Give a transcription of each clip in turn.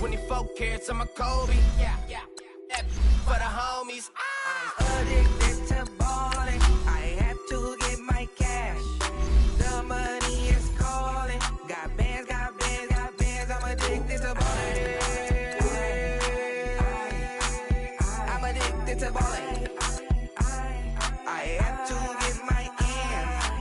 24 carats on my Kobe. Yeah, yeah. That for the homies. I'm addicted to balling. I have to get my cash. The money is calling. Got bands, got bands, got bands. I'm addicted to balling. I'm addicted to balling. I have to get my ends.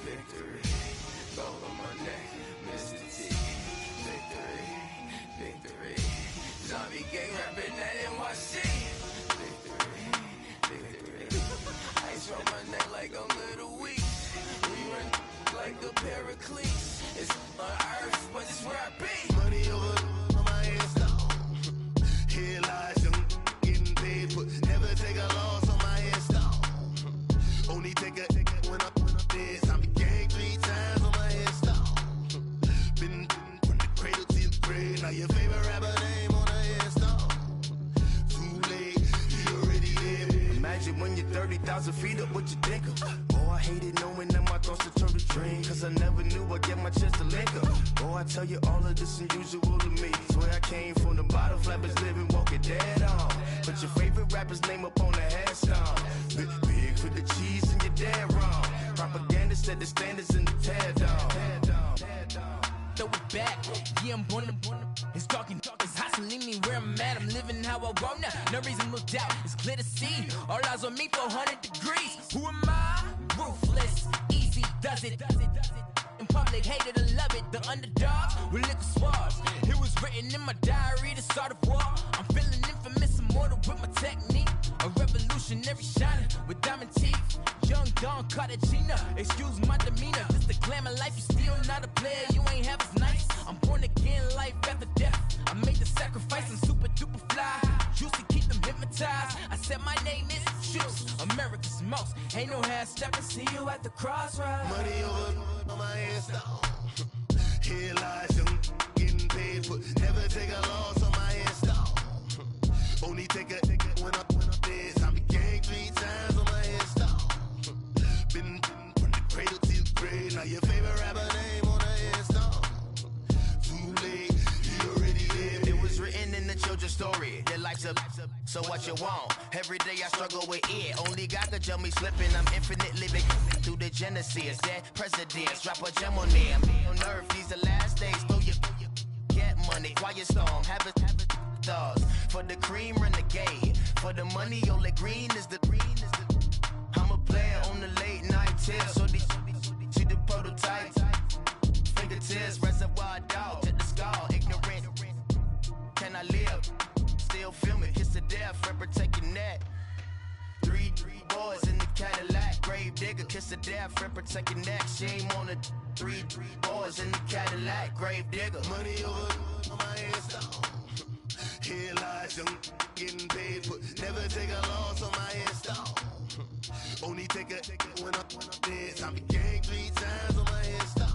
Victory, gold on my neck, Mr. T. Victory, zombie gang rapping that NYC. Victory, ice on my neck like I'm Little Weak. We run like a Pericles. It's on earth, but it's where I be. Money over on my head stone. Here lies young, getting paid, but never take a loss on my head stone. Only take a when I'm dead. I'm gang 3 times on my head stone. Been from the cradle to the grave. Now your favorite rapper name on a headstone. Too late, you already there. Imagine when you're 30,000 feet up, what you think of? Oh, I hated knowing that my thoughts would turn to dream. Cause I never knew I'd get my chance to link up. Oh, I tell you all of this unusual to me. Swear I came from the bottom, flappers living, walking dead on. Put your favorite rapper's name up on the headstone. Big for the cheese and you're dead wrong. Propaganda set the standards in the tear down. Throw it back, yeah, I'm born to. It's talking, it's hustling me where I'm at. I'm living how I want now. No reason to doubt, it's clear to see. All eyes on me, 400 degrees. Who am I? Ruthless, easy does it. In public, hated or love it. The underdogs with liquor swabs. It was written in my diary to start a war. I'm feeling infamous, immortal with my technique. A revolutionary shining with diamond teeth. Young Don Cartagena, excuse my demeanor. Just the glamour life, you still not a player. You ain't half as nice. I'm born again, life after death. I made the sacrifice, I'm super duper fly. Used to keep them hypnotized. I said my name is Juice, America's most. Ain't no half stepping, see you at the crossroads. Money over on my head stone. Here lies young, getting paid, but never take a loss on my head stone. Only take a when I'm dead. I'm gang 3 times on my head stone. Been from the cradle to the grave. Now your favorite rapper name on a headstone. Too late, you already there. It was written in the children's story. Their life's a so what you want. Every day I struggle with it. Only God could jump me slipping. I'm infinitely big through the genesis. Dead presidents, drop a gem on them. On earth, these the last days. Throw your get money, quiet storm. Have it thoughts. For the cream, renegade. For the money, Ole Green is the I'm a player on the late night tip. So these see the prototype. Fingertips, reservoir dog to the skull. Ignorant. Can I live? Still film it. Kiss to death, friend, protect your neck. 3 boys in the Cadillac. Grave digger, kiss to death, friend, protect your neck. Shame on the 3 boys in the Cadillac. Grave digger. Money over on my headstone. Here lies young, getting paid, but never take a loss on my headstone. Only take a when I'm dead. I'm gang 3 times on my headstone.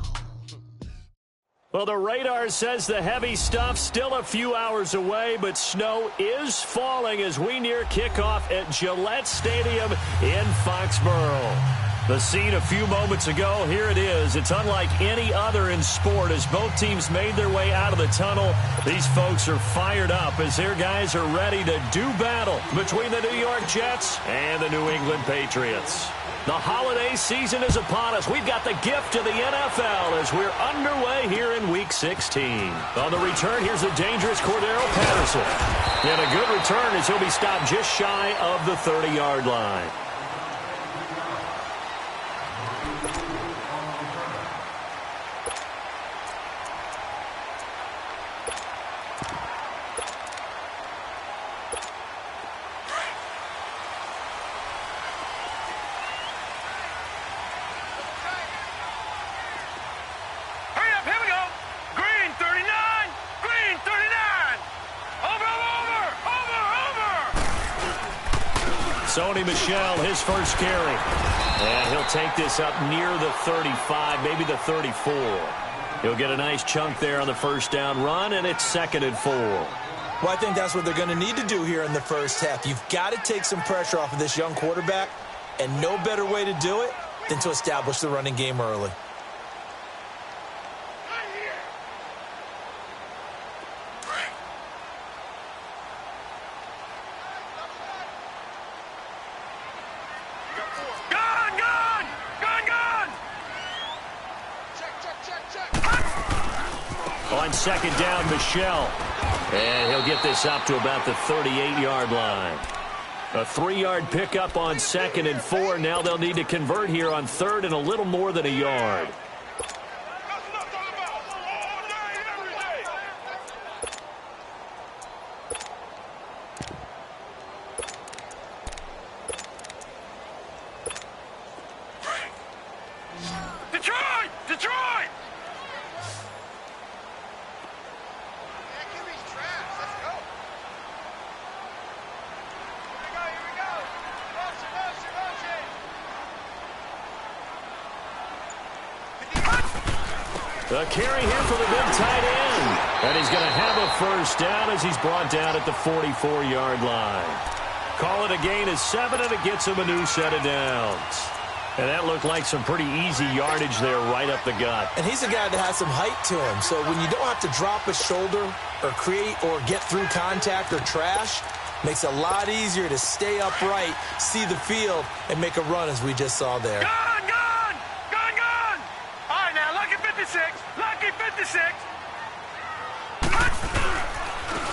Well, the radar says the heavy stuff still a few hours away, but snow is falling as we near kickoff at Gillette Stadium in Foxborough. The scene a few moments ago, here it is. It's unlike any other in sport as both teams made their way out of the tunnel. These folks are fired up as their guys are ready to do battle between the New York Jets and the New England Patriots. The holiday season is upon us. We've got the gift of the NFL as we're underway here in Week 16. On the return, here's the dangerous Cordero Patterson. And a good return as he'll be stopped just shy of the 30-yard line. Sony Michel, his first carry. And he'll take this up near the 35, maybe the 34. He'll get a nice chunk there on the first down run, and it's 2nd and 4. Well, I think that's what they're going to need to do here in the first half. You've got to take some pressure off of this young quarterback, and no better way to do it than to establish the running game early. On 2nd down, Michel. And he'll get this up to about the 38-yard line. A 3-yard pickup on 2nd and 4. Now they'll need to convert here on 3rd and a little more than a yard. The carry here for the big tight end. And he's going to have a first down as he's brought down at the 44-yard line. Call it a gain of 7, and it gets him a new set of downs. And that looked like some pretty easy yardage there right up the gut. And he's a guy that has some height to him. So when you don't have to drop a shoulder or create or get through contact or trash, makes it a lot easier to stay upright, see the field, and make a run as we just saw there. Lucky 56.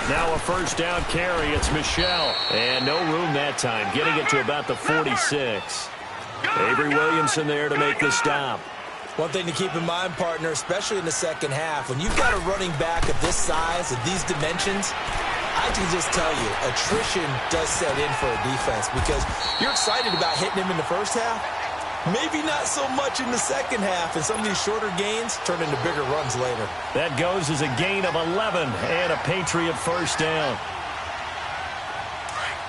Now a first down carry. It's Michel. And no room that time. Getting it to about the 46. Avery Williamson there to make the stop. One thing to keep in mind, partner, especially in the second half, when you've got a running back of this size, of these dimensions, I can just tell you, attrition does set in for a defense because you're excited about hitting him in the first half. Maybe not so much in the second half, and some of these shorter gains turn into bigger runs later. That goes as a gain of 11 and a Patriot first down.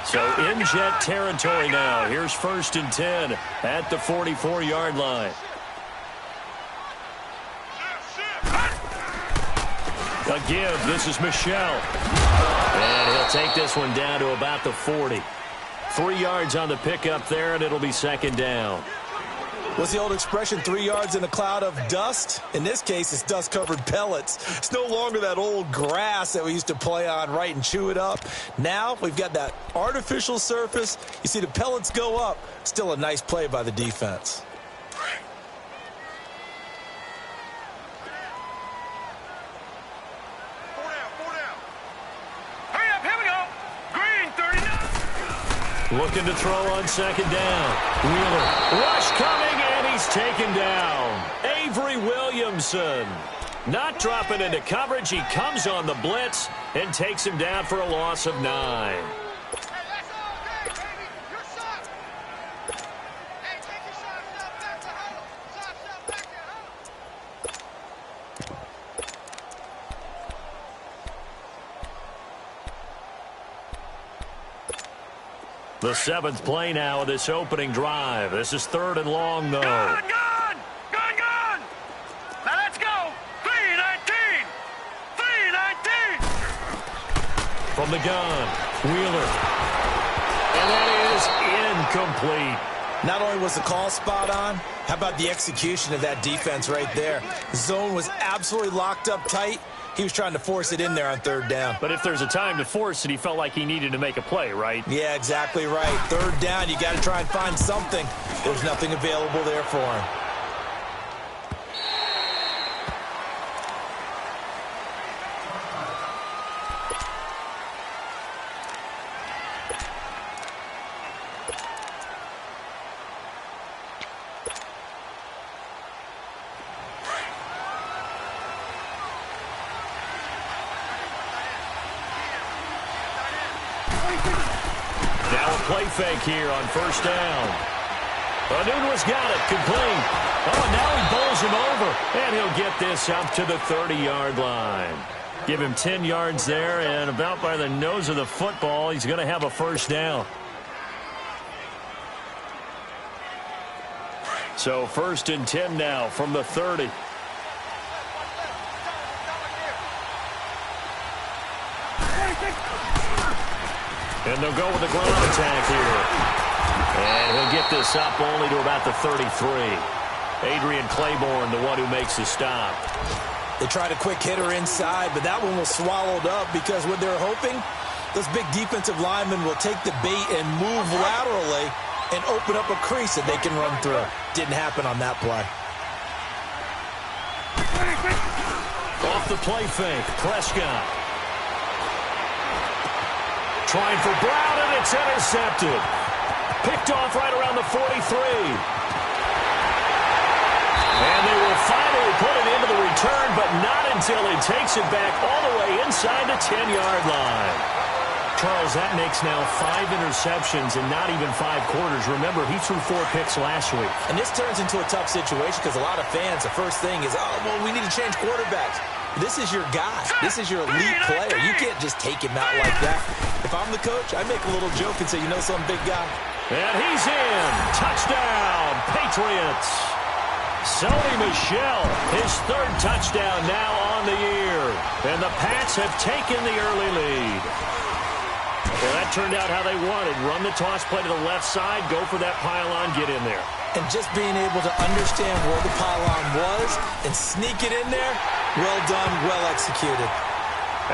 So in Jet territory now. Here's 1st and 10 at the 44-yard line. A give. This is Michel. And he'll take this one down to about the 40. 3 yards on the pickup there, and it'll be 2nd down. What's the old expression, 3 yards in a cloud of dust? In this case, it's dust-covered pellets. It's no longer that old grass that we used to play on, right, and chew it up. Now we've got that artificial surface. You see the pellets go up. Still a nice play by the defense. Looking to throw on 2nd down. Wheeler. Rush coming, and he's taken down. Avery Williamson. Not dropping into coverage. He comes on the blitz and takes him down for a loss of 9. The 7th play now of this opening drive. This is 3rd and long, though. Gone! Now let's go! 3-19! 3-19! From the gun, Wheeler. And that is incomplete. Not only was the call spot on, how about the execution of that defense right there? The zone was absolutely locked up tight. He was trying to force it in there on 3rd down. But if there's a time to force it, he felt like he needed to make a play, right? Yeah, exactly right. 3rd down, you got to try and find something. There's nothing available there for him. Play fake here on 1st down. Anunwa's got it, complete. Oh, now he bowls him over, and he'll get this up to the 30-yard line. Give him 10 yards there, and about by the nose of the football, he's going to have a first down. So 1st and 10 now from the 30. And they'll go with the ground attack here. And he'll get this up only to about the 33. Adrian Claiborne, the one who makes the stop. They tried a quick hitter inside, but that one was swallowed up because what they're hoping, those big defensive linemen will take the bait and move laterally and open up a crease that they can run through. Didn't happen on that play. Off the play fake, Prescott. Trying for Brown, and it's intercepted. Picked off right around the 43. And they will finally put it into the return, but not until he takes it back all the way inside the 10-yard line. Charles, that makes now 5 interceptions in not even 5 quarters. Remember, he threw 4 picks last week. And this turns into a tough situation because a lot of fans, the first thing is, oh, well, we need to change quarterbacks. This is your guy. This is your elite player. You can't just take him out like that. If I'm the coach, I make a little joke and say, you know something, big guy? And he's in. Touchdown, Patriots. Sony Michel, his 3rd touchdown now on the year. And the Pats have taken the early lead. Well, that turned out how they wanted. Run the toss play to the left side, go for that pylon, get in there. And just being able to understand where the pylon was and sneak it in there, well done, well executed.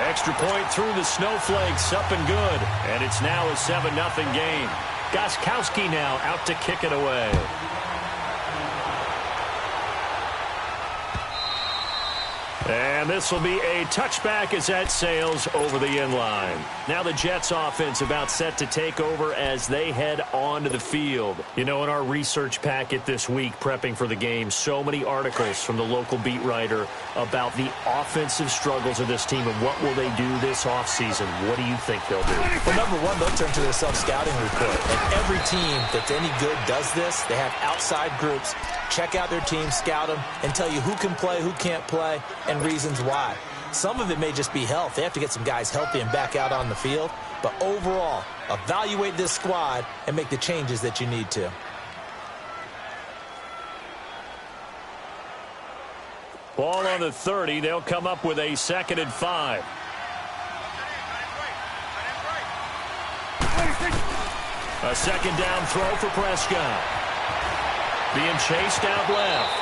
Extra point through the snowflakes, up and good. And it's now a 7-0 game. Gostkowski now out to kick it away. And this will be a touchback as that sails over the inline. Now the Jets offense about set to take over as they head onto the field. You know, in our research packet this week, prepping for the game, so many articles from the local beat writer about the offensive struggles of this team and what will they do this offseason. What do you think they'll do? Well, number one, they'll turn to their self-scouting report. And every team that's any good does this. They have outside groups. Check out their team, scout them, and tell you who can play, who can't play, and reasons why. Some of it may just be health. They have to get some guys healthy and back out on the field. But overall, evaluate this squad and make the changes that you need to. Ball on the 30. They'll come up with a 2nd and 5. A 2nd down throw for Prescott. Being chased out left.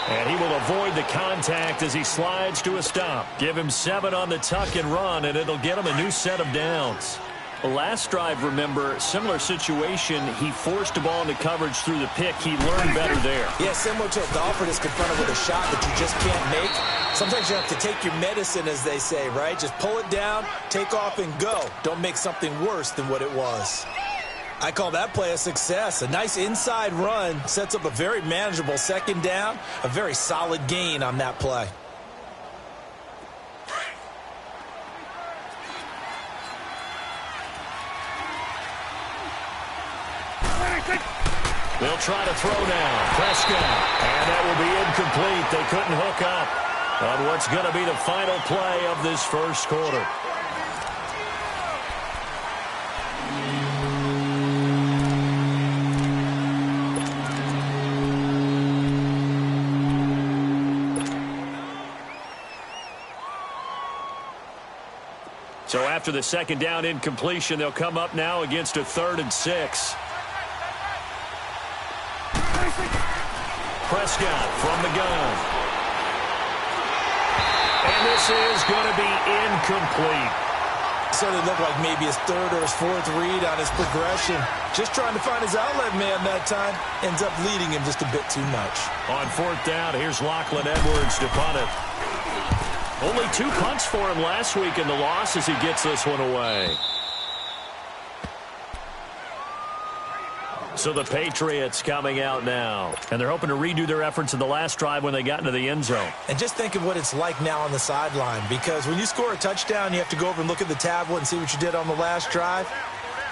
And he will avoid the contact as he slides to a stop. Give him 7 on the tuck and run, and it'll get him a new set of downs. The last drive, remember, similar situation. He forced a ball into coverage through the pick. He learned better there. Yeah, similar to a golfer that's confronted with a shot that you just can't make. Sometimes you have to take your medicine, as they say, right? Just pull it down, take off, and go. Don't make something worse than what it was. I call that play a success. A nice inside run sets up a very manageable 2nd down, a very solid gain on that play. They'll try to throw now. Prescott. And that will be incomplete. They couldn't hook up on what's going to be the final play of this 1st quarter. So after the 2nd down incompletion, they'll come up now against a 3rd and 6. Prescott from the gun. And this is going to be incomplete. Certainly looked like maybe his 3rd or his 4th read on his progression. Just trying to find his outlet man that time. Ends up leading him just a bit too much. On 4th down, here's Lachlan Edwards to punt it. Only 2 punts for him last week in the loss as he gets this one away. So the Patriots coming out now. And they're hoping to redo their efforts in the last drive when they got into the end zone. And just think of what it's like now on the sideline. Because when you score a touchdown, you have to go over and look at the tablet and see what you did on the last drive.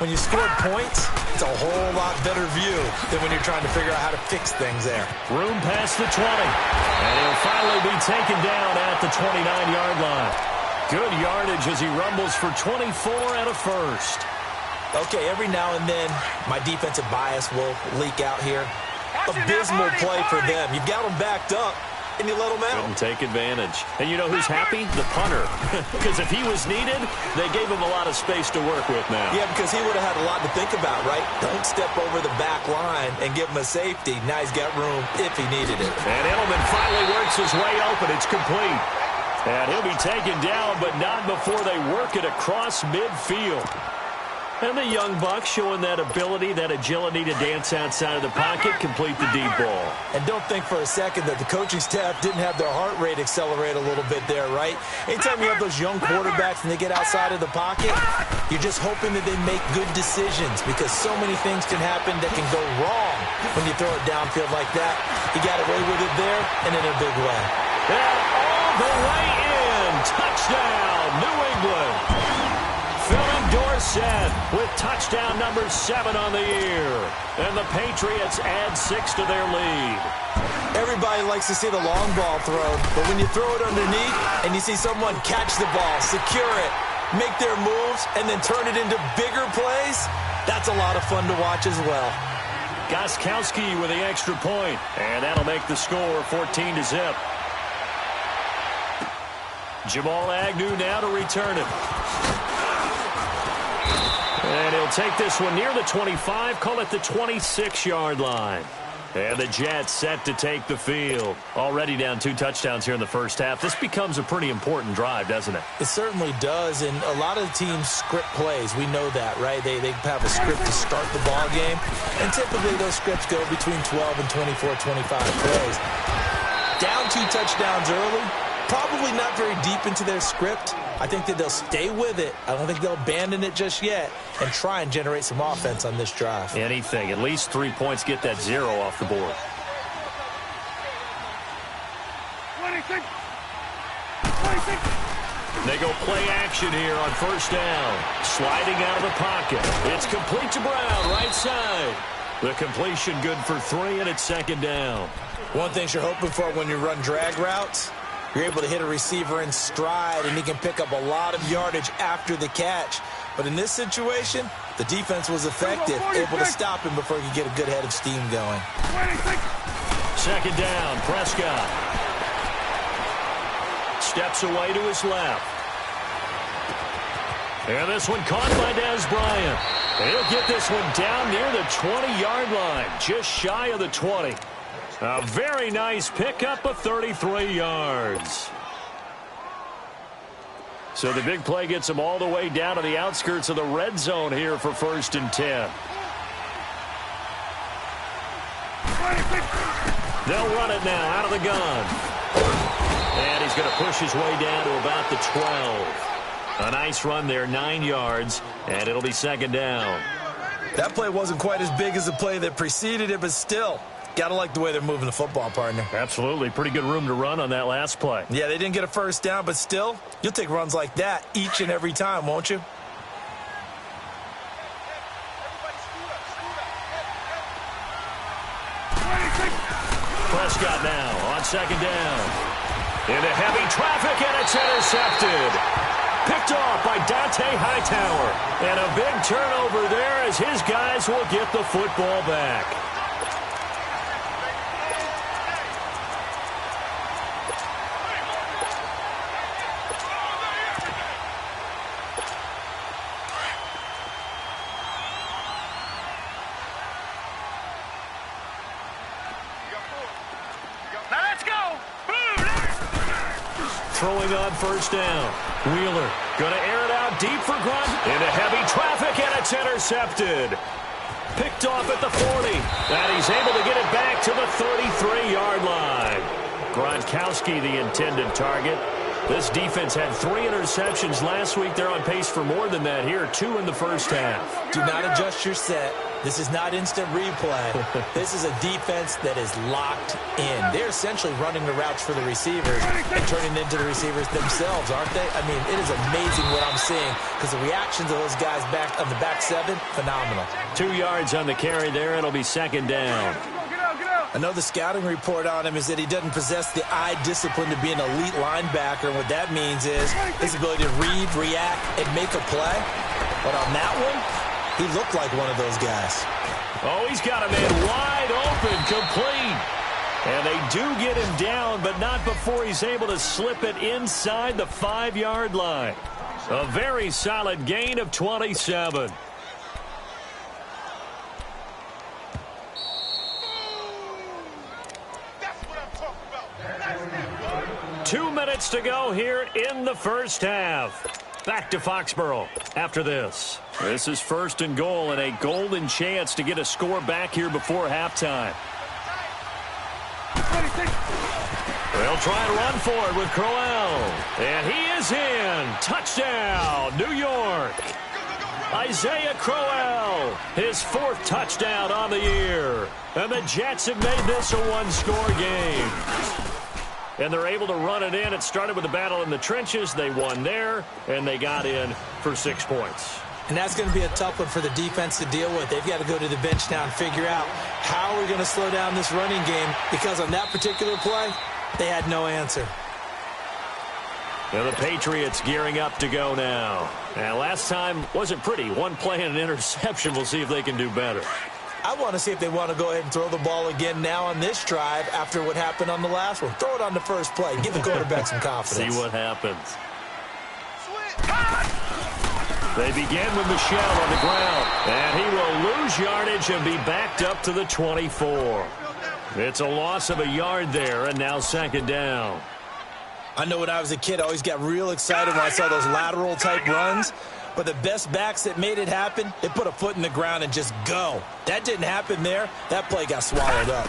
When you scored points, it's a whole lot better view than when you're trying to figure out how to fix things there. Room past the 20. And he'll finally be taken down at the 29-yard line. Good yardage as he rumbles for 24 and a 1st. Okay, every now and then, my defensive bias will leak out here. abysmal play for them. You've got them backed up, and you let them out. Couldn't take advantage. And you know who's happy? The punter. Because if he was needed, they gave him a lot of space to work with now. Yeah, because he would have had a lot to think about, right? Don't step over the back line and give him a safety. Now he's got room if he needed it. And Edelman finally works his way open. It's complete. And he'll be taken down, but not before they work it across midfield. And the young buck showing that ability, that agility to dance outside of the pocket, complete the deep ball. And don't think for a second that the coaching staff didn't have their heart rate accelerate a little bit there, right? Anytime you have those young quarterbacks and they get outside of the pocket, you're just hoping that they make good decisions because so many things can happen that can go wrong when you throw it downfield like that. He got away with it there and in a big way. And all the way in. Touchdown, New England. Philip Dorsett with touchdown number 7 on the year. And the Patriots add 6 to their lead. Everybody likes to see the long ball thrown, but when you throw it underneath and you see someone catch the ball, secure it, make their moves, and then turn it into bigger plays, that's a lot of fun to watch as well. Gostkowski with the extra point, and that'll make the score 14-0. Jamal Agnew now to return it. And he'll take this one near the 25, call it the 26-yard line. And the Jets set to take the field. Already down 2 touchdowns here in the first half. This becomes a pretty important drive, doesn't it? It certainly does, and a lot of the teams script plays. We know that, right? They have a script to start the ball game, and typically those scripts go between 12 and 24, 25 plays. Down 2 touchdowns early, probably not very deep into their script. I think that they'll stay with it. I don't think they'll abandon it just yet and try and generate some offense on this drive. Anything. At least 3 points, get that 0 off the board. 26. They go play action here on first down. Sliding out of the pocket. It's complete to Brown, right side. The completion good for 3, and it's second down. One thing you're hoping for when you run drag routes, you're able to hit a receiver in stride, and he can pick up a lot of yardage after the catch. But in this situation, the defense was effective, able to stop him before he could get a good head of steam going. 26. Second down, Prescott. Steps away to his left. And this one caught by Dez Bryant. And he'll get this one down near the 20-yard line, just shy of the 20. A very nice pickup of 33 yards. So the big play gets them all the way down to the outskirts of the red zone here for 1st and 10. They'll run it now out of the gun. And he's going to push his way down to about the 12. A nice run there, 9 yards, and it'll be second down. That play wasn't quite as big as the play that preceded it, but still, gotta like the way they're moving the football, partner. Absolutely. Pretty good room to run on that last play. Yeah, they didn't get a first down, but still, you'll take runs like that each and every time, won't you? Prescott now on second down. Into heavy traffic, and it's intercepted. Picked off by Dante Hightower. And a big turnover there as his guys will get the football back. Throwing on first down. Wheeler going to air it out deep for Grunt. Into heavy traffic, and it's intercepted. Picked off at the 40. And he's able to get it back to the 33-yard line. Gronkowski, the intended target. This defense had 3 interceptions last week. They're on pace for more than that here. 2 in the first half. Do not adjust your set. This is not instant replay. This is a defense that is locked in. They're essentially running the routes for the receivers and turning into the receivers themselves, aren't they? I mean, it is amazing what I'm seeing because the reactions of those guys back on the back 7, phenomenal. 2 yards on the carry there. It'll be second down. I know the scouting report on him is that he doesn't possess the eye discipline to be an elite linebacker. And what that means is his ability to read, react, and make a play. But on that one, he looked like one of those guys. Oh, he's got a man wide open, complete. And they do get him down, but not before he's able to slip it inside the 5-yard line. A very solid gain of 27. That's what I'm talking about. That's that, boy. 2 minutes to go here in the first half. Back to Foxborough after this. This is 1st and goal and a golden chance to get a score back here before halftime. They'll try and run for it with Crowell. And he is in. Touchdown, New York. Isaiah Crowell, his 4th touchdown on the year. And the Jets have made this a one-score game. And they're able to run it in. It started with a battle in the trenches. They won there, and they got in for 6 points. And that's going to be a tough one for the defense to deal with. They've got to go to the bench now and figure out how we're going to slow down this running game, because on that particular play, they had no answer. And the Patriots gearing up to go now. And last time wasn't pretty. One play and an interception. We'll see if they can do better. I want to see if they want to go ahead and throw the ball again now on this drive after what happened on the last one. Throw it on the first play. Give the quarterback some confidence. See what happens. They begin with Michelle on the ground. And he will lose yardage and be backed up to the 24. It's a loss of a yard there, and now 2nd down. I know when I was a kid, I always got real excited when I saw those lateral-type runs. But the best backs that made it happen, they put a foot in the ground and just go. That didn't happen there. That play got swallowed up.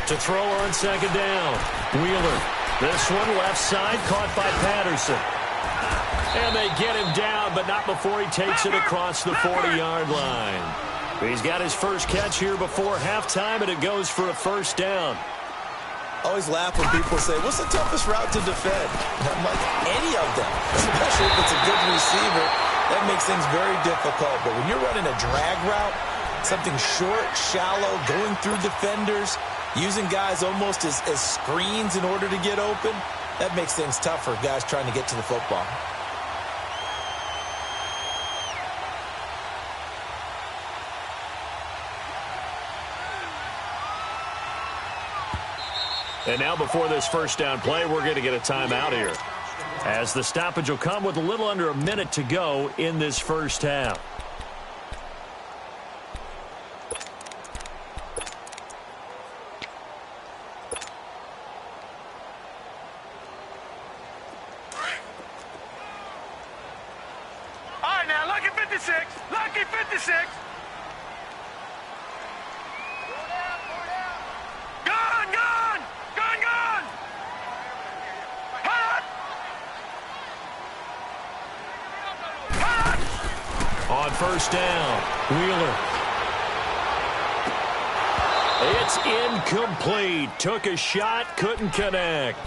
To throw on 2nd down. Wheeler. This one left side, caught by Patterson. And they get him down, but not before he takes it across the 40-yard line. He's got his first catch here before halftime, and it goes for a 1st down. I always laugh when people say, what's the toughest route to defend? And I'm like, any of them, especially if it's a good receiver. That makes things very difficult. But when you're running a drag route, something short, shallow, going through defenders, using guys almost as screens in order to get open, that makes things tough for guys trying to get to the football. And now before this 1st down play, we're going to get a timeout here, as the stoppage will come with a little under a minute to go in this first half. All right, now, lucky 56. Lucky 56. On 1st down, Wheeler. It's incomplete. Took a shot, couldn't connect.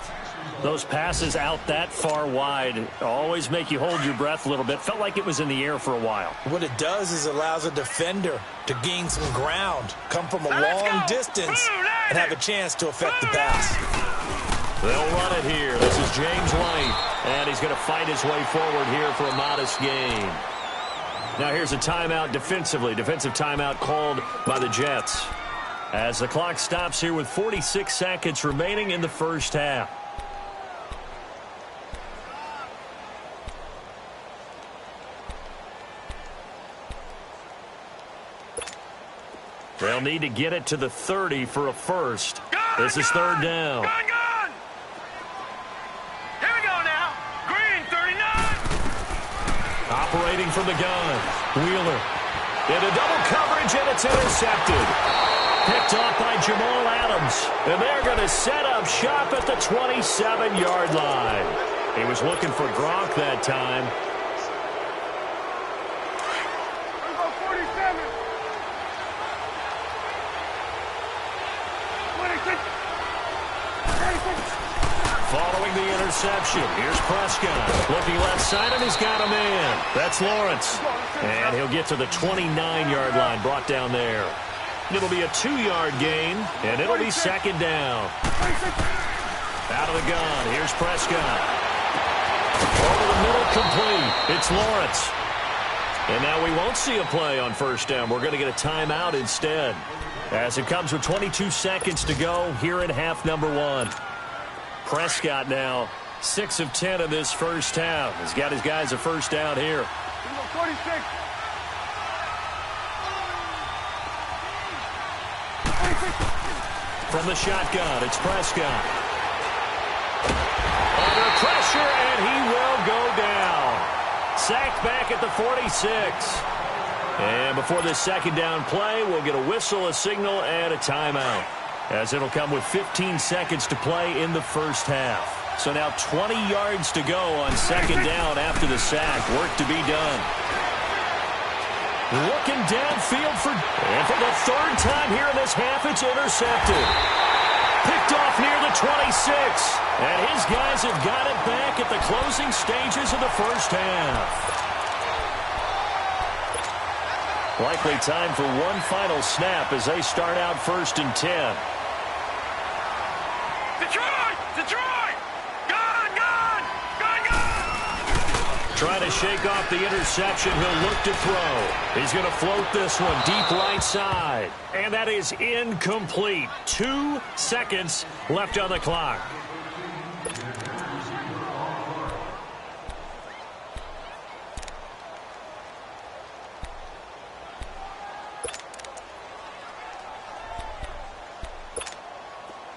Those passes out that far wide always make you hold your breath a little bit. Felt like it was in the air for a while. What it does is allows a defender to gain some ground, come from a long distance, and have a chance to affect the pass. They'll run it here. This is James White, and he's going to fight his way forward here for a modest gain. Now here's a timeout defensively. Defensive timeout called by the Jets, as the clock stops here with 46 seconds remaining in the first half. They'll need to get it to the 30 for a first. This is 3rd down. Here we go now. Green, 39. Operating from the gun. Wheeler. Into double coverage, and it's intercepted. Picked off by Jamal Adams. And they're going to set up shop at the 27-yard line. He was looking for Gronk that time. Here we go, 47. 26. Following the interception, here's Prescott. Looking left side, and he's got a man. That's Lawrence. And he'll get to the 29-yard line, brought down there. It'll be a 2-yard gain, and it'll be 2nd down. Out of the gun, here's Prescott. Over the middle, complete. It's Lawrence. And now we won't see a play on first down. We're going to get a timeout instead, as it comes with 22 seconds to go here in half number 1. Prescott now 6 of 10 in this first half. He's got his guys a first down here. 46. From the shotgun, it's Prescott. Under pressure, and he will go down. Sacked back at the 46. And before this second down play, we'll get a whistle, a signal, and a timeout, as it'll come with 15 seconds to play in the first half. So now 20 yards to go on second down after the sack. Work to be done. Looking downfield and for the third time here in this half, it's intercepted. Picked off near the 26. And his guys have got it back at the closing stages of the first half. Likely time for one final snap as they start out 1st and 10. Detroit! Detroit! Gone! Gone! Gone! Gone! Trying to shake off the interception. He'll look to throw. He's going to float this one deep right side. And that is incomplete. 2 seconds left on the clock.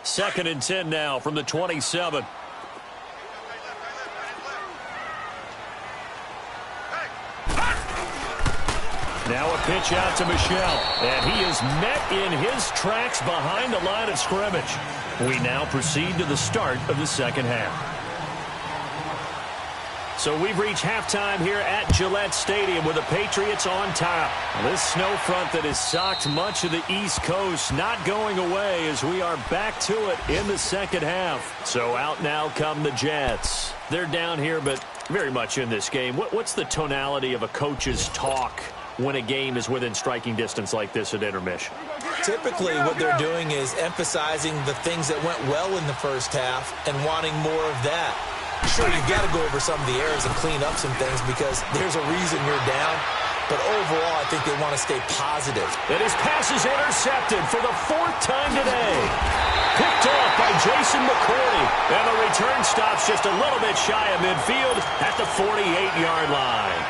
Second and 10 now from the 27. Now a pitch out to Michel, and he is met in his tracks behind the line of scrimmage. We now proceed to the start of the second half. So we've reached halftime here at Gillette Stadium with the Patriots on top. This snow front that has socked much of the East Coast not going away as we are back to it in the second half. So out now come the Jets. They're down here but very much in this game. What's the tonality of a coach's talk when a game is within striking distance like this at intermission? Typically what they're doing is emphasizing the things that went well in the first half and wanting more of that. Sure, you've got to go over some of the errors and clean up some things because there's a reason you're down. But overall, I think they want to stay positive. And his pass is intercepted for the 4th time today. Picked off by Jason McCourty. And the return stops just a little bit shy of midfield at the 48-yard line.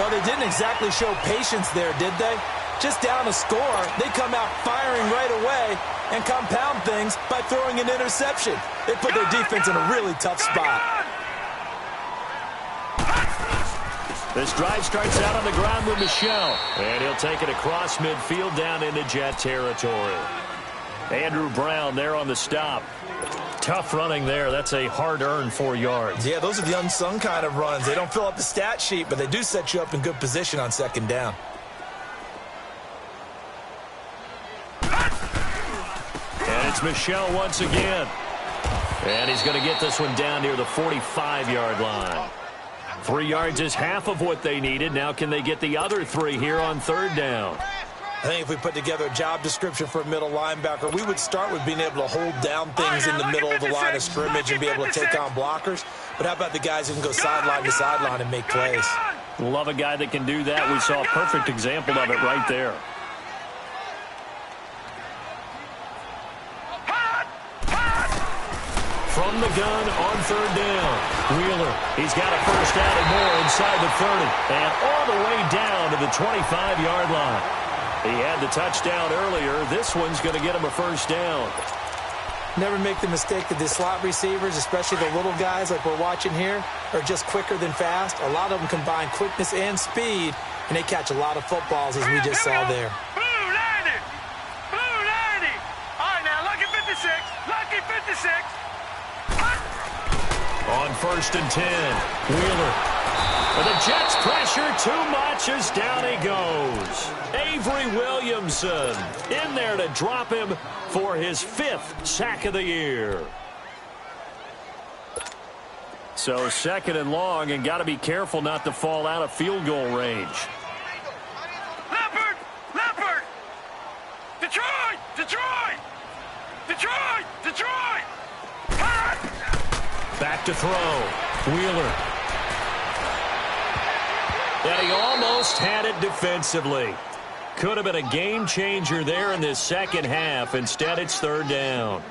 Well, they didn't exactly show patience there, did they? Just down a score, they come out firing right away and compound things by throwing an interception. They put their defense in a really tough spot. This drive starts out on the ground with Michel, and he'll take it across midfield down into Jet territory. Andrew Brown there on the stop. Tough running there. That's a hard-earned 4 yards. Yeah, those are the unsung kind of runs. They don't fill up the stat sheet, but they do set you up in good position on second down. And it's Michel once again. And he's going to get this one down near the 45-yard line. 3 yards is half of what they needed. Now can they get the other 3 here on third down? I think if we put together a job description for a middle linebacker, we would start with being able to hold down things in the middle of the line of scrimmage and be able to take on blockers. But how about the guys who can go sideline to sideline and make plays? Love a guy that can do that. We saw a perfect example of it right there. From the gun on third down. Wheeler, he's got a first down and more inside the 30. And all the way down to the 25-yard line. He had the touchdown earlier. This one's going to get him a first down. Never make the mistake that the slot receivers, especially the little guys like we're watching here, are just quicker than fast. A lot of them combine quickness and speed, and they catch a lot of footballs, as we just saw there. Blue 90! Blue 90! All right, now, lucky 56. Lucky 56. On 1st and 10, Wheeler. But the Jets pressure too much as down he goes. Avery Williamson in there to drop him for his 5th sack of the year. So 2nd and long, and got to be careful not to fall out of field goal range. Leopard! Leopard! Detroit! Detroit! Detroit! Detroit! Back to throw. Wheeler. And he almost had it defensively. Could have been a game changer there in this second half. Instead, it's third down.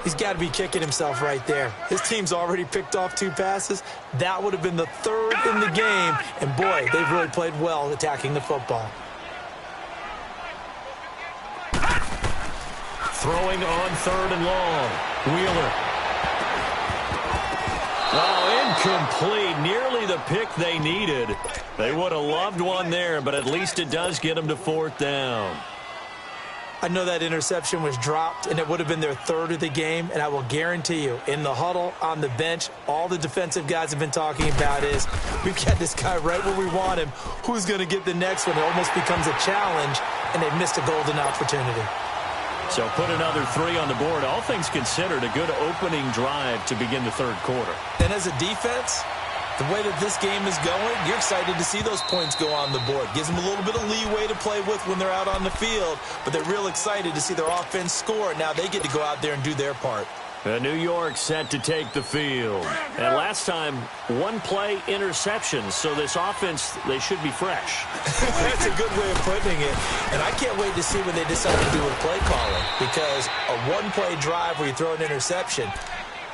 He's got to be kicking himself right there. His team's already picked off 2 passes. That would have been the 3rd in the game. And, boy, they've really played well attacking the football. Throwing on 3rd and long. Wheeler. Oh, incomplete. Nearly the pick they needed. They would have loved one there, but at least it does get them to 4th down. I know that interception was dropped, and it would have been their 3rd of the game, and I will guarantee you, in the huddle, on the bench, all the defensive guys have been talking about is, we've got this guy right where we want him. Who's going to get the next one? It almost becomes a challenge, and they've missed a golden opportunity. So put another 3 on the board. All things considered, a good opening drive to begin the 3rd quarter. And as a defense, the way that this game is going, you're excited to see those points go on the board. Gives them a little bit of leeway to play with when they're out on the field, but they're real excited to see their offense score. Now they get to go out there and do their part. New York set to take the field. And last time, 1-play interceptions. So this offense, they should be fresh. That's a good way of putting it. And I can't wait to see when they decide to do with play calling, because a 1-play drive where you throw an interception,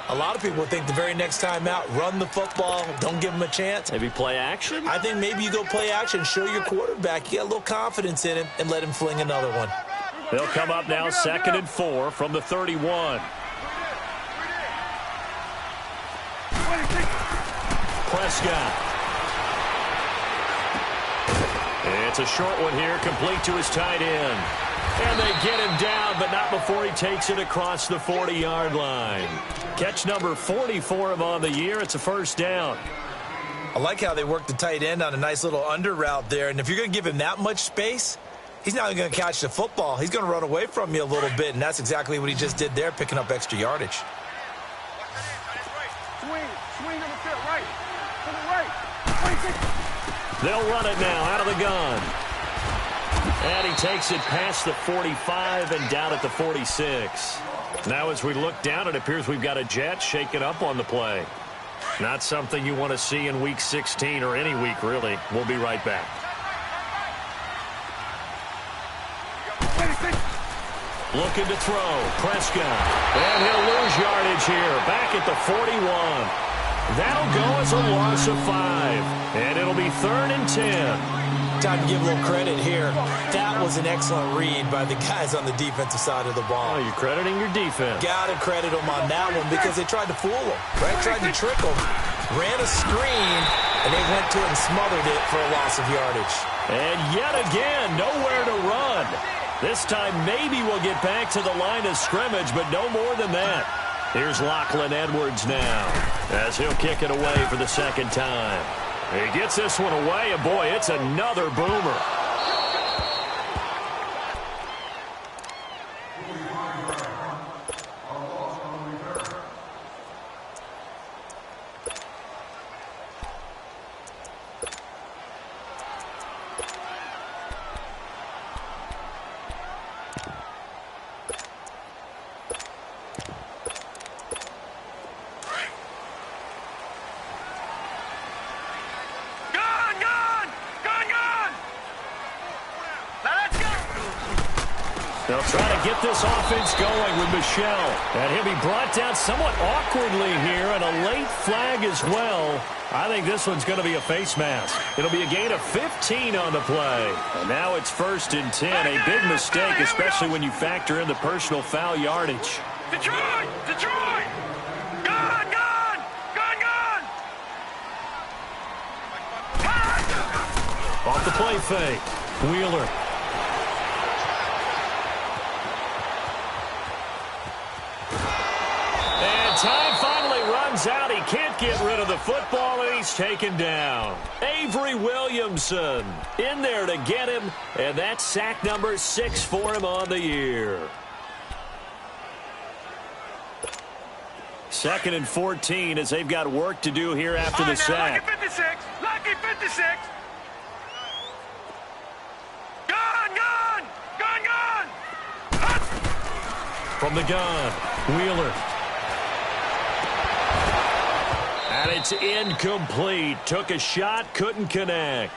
a lot of people think the very next time out, run the football, don't give them a chance. Maybe play action? I think maybe you go play action, show your quarterback, you got a little confidence in him, and let him fling another one. They'll come up now 2nd and 4 from the 31. Prescott. It's a short one here, complete to his tight end. And they get him down, but not before he takes it across the 40-yard line. Catch number 40 for him on the year. It's a 1st down. I like how they work the tight end on a nice little under route there. And if you're going to give him that much space, he's not going to catch the football. He's going to run away from you a little bit, and that's exactly what he just did there, picking up extra yardage. Swing on the field, right. To the right. They'll run it now out of the gun. And he takes it past the 45 and down at the 46. Now as we look down, it appears we've got a jet shaken up on the play. Not something you want to see in Week 16 or any week, really. We'll be right back. Looking to throw. Prescott. And he'll lose yardage here. Back at the 41. That'll go as a loss of 5. And it'll be 3rd and 10. Time to give a little credit here. That was an excellent read by the guys on the defensive side of the ball. Oh, you're crediting your defense. Got to credit them on that one because they tried to fool them, right? Tried to trick them. Ran a screen, and they went to it and smothered it for a loss of yardage. And yet again, nowhere to run. This time maybe we'll get back to the line of scrimmage, but no more than that. Here's Lachlan Edwards now as he'll kick it away for the 2nd time. He gets this one away, and boy, it's another boomer. They'll try to get this offense going with Michel. And he'll be brought down somewhat awkwardly here, and a late flag as well. I think this one's going to be a face mask. It'll be a gain of 15 on the play. And now it's 1st and 10. A big mistake, especially when you factor in the personal foul yardage. Detroit! Detroit! Gun! Gun! Gun! Gun! Off the play fake. Wheeler. Time finally runs out. He can't get rid of the football, and he's taken down. Avery Williamson in there to get him, and that's sack number 6 for him on the year. 2nd and 14 as they've got work to do here after the sack. Lucky 56. Lucky 56. Gun! Gun! Gun! Gun! From the gun, Wheeler. And it's incomplete. Took a shot, couldn't connect.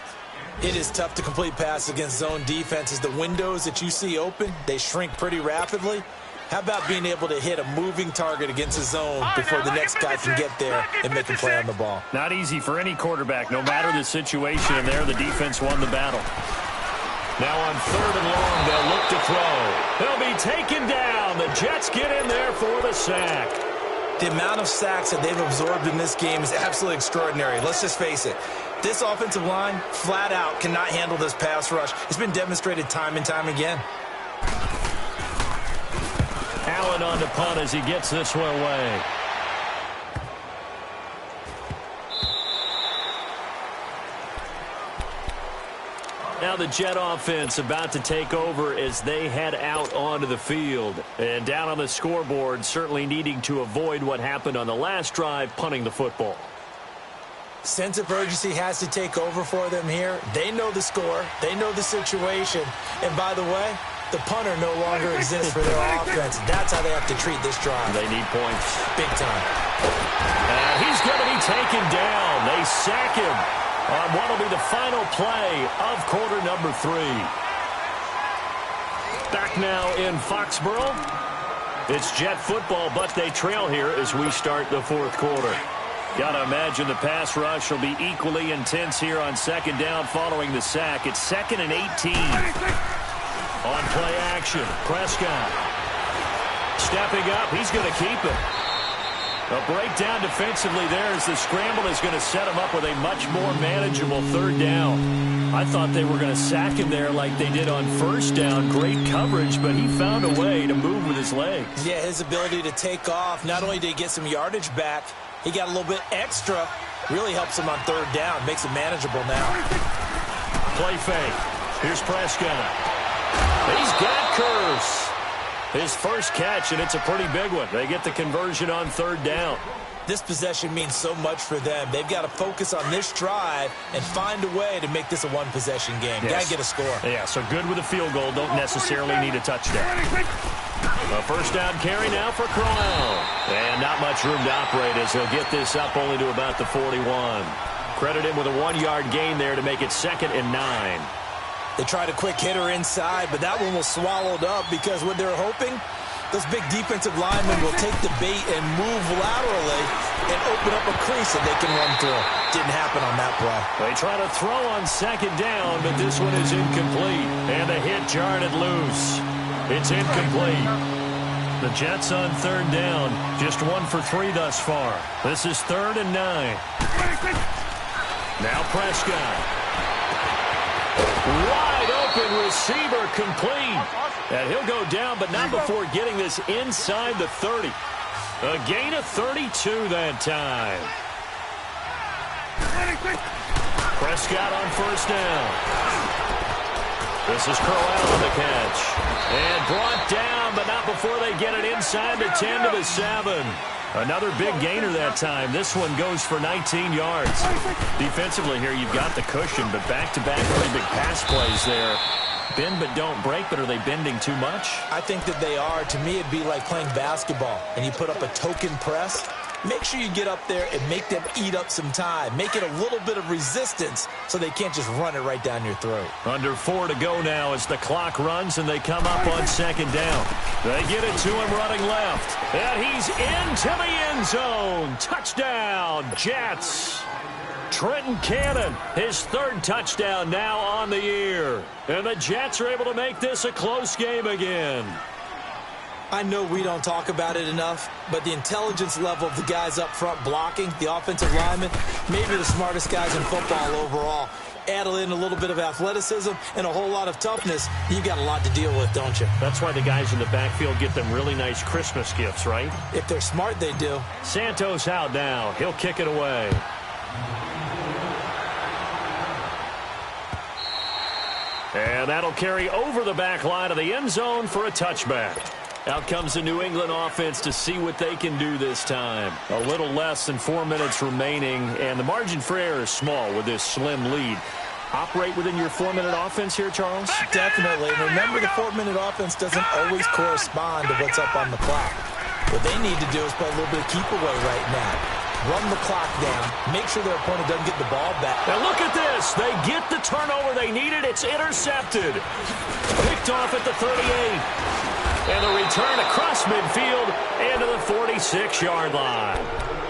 It is tough to complete passes against zone defenses. The windows that you see open, they shrink pretty rapidly. How about being able to hit a moving target against a zone before the next guy can get there and make a play on the ball? Not easy for any quarterback, no matter the situation. And there, the defense won the battle. Now on 3rd and long, they'll look to throw. They'll be taken down. The Jets get in there for the sack. The amount of sacks that they've absorbed in this game is absolutely extraordinary. Let's just face it. This offensive line, flat out, cannot handle this pass rush. It's been demonstrated time and time again. Allen on the punt as he gets this one away. Now the Jet offense about to take over as they head out onto the field. And down on the scoreboard, certainly needing to avoid what happened on the last drive, punting the football. Sense of urgency has to take over for them here. They know the score. They know the situation. And by the way, the punter no longer exists for their offense. That's how they have to treat this drive. They need points. Big time. And he's going to be taken down. They sack him on what will be the final play of quarter number 3. Back now in Foxborough. It's Jet football, but they trail here as we start the 4th quarter. Gotta imagine the pass rush will be equally intense here on 2nd down following the sack. It's 2nd and 18. On play action, Prescott. Stepping up, he's going to keep it. A breakdown defensively there as the scramble is going to set him up with a much more manageable 3rd down. I thought they were going to sack him there like they did on 1st down. Great coverage, but he found a way to move with his legs. Yeah, his ability to take off, not only did he get some yardage back, he got a little bit extra. Really helps him on 3rd down. Makes it manageable now. Play fake. Here's Prescott. He's got Curse. His first catch, and it's a pretty big one. They get the conversion on 3rd down. This possession means so much for them. They've got to focus on this drive and find a way to make this a one-possession game. Yes. Got to get a score. Yeah, so good with a field goal. Don't necessarily need a touchdown. A 1st down carry now for Crowell. And not much room to operate as he'll get this up only to about the 41. Credit him with a 1-yard gain there to make it 2nd and 9. They tried a quick hitter inside, but that one was swallowed up because what they're hoping, those big defensive linemen will take the bait and move laterally and open up a crease that they can run through. Didn't happen on that play. They try to throw on 2nd down, but this one is incomplete. And the hit jarred it loose. It's incomplete. The Jets on 3rd down, just 1 for 3 thus far. This is 3rd and 9. Now Prescott. Wide open receiver complete. And he'll go down, but not before getting this inside the 30. A gain of 32 that time. Prescott on 1st down. This is Crowell on the catch. And brought down, but not before they get it inside the 10 to the 7. Another big gainer that time. This one goes for 19 yards. Defensively here, you've got the cushion, but back-to-back really big pass plays there. Bend but don't break, but are they bending too much? I think that they are. To me, it'd be like playing basketball, and you put up a token press. Make sure you get up there and make them eat up some time. Make it a little bit of resistance so they can't just run it right down your throat. Under 4 to go now as the clock runs and they come up on 2nd down. They get it to him running left. And he's into the end zone. Touchdown, Jets. Trenton Cannon, his 3rd touchdown now on the year. And the Jets are able to make this a close game again. I know we don't talk about it enough, but the intelligence level of the guys up front blocking, the offensive linemen, maybe the smartest guys in football overall. Add in a little bit of athleticism and a whole lot of toughness, you've got a lot to deal with, don't you? That's why the guys in the backfield get them really nice Christmas gifts, right? If they're smart, they do. Santos out now. He'll kick it away. And that'll carry over the back line of the end zone for a touchback. Out comes the New England offense to see what they can do this time. A little less than 4 minutes remaining, and the margin for error is small with this slim lead. Operate within your 4-minute offense here, Charles? Definitely. And remember, the 4-minute offense doesn't always correspond to what's up on the clock. What they need to do is play a little bit of keep away right now. run the clock down, make sure their opponent doesn't get the ball back. And look at this. They get the turnover they needed. It's intercepted. Picked off at the 38. And the return across midfield and to the 46-yard line.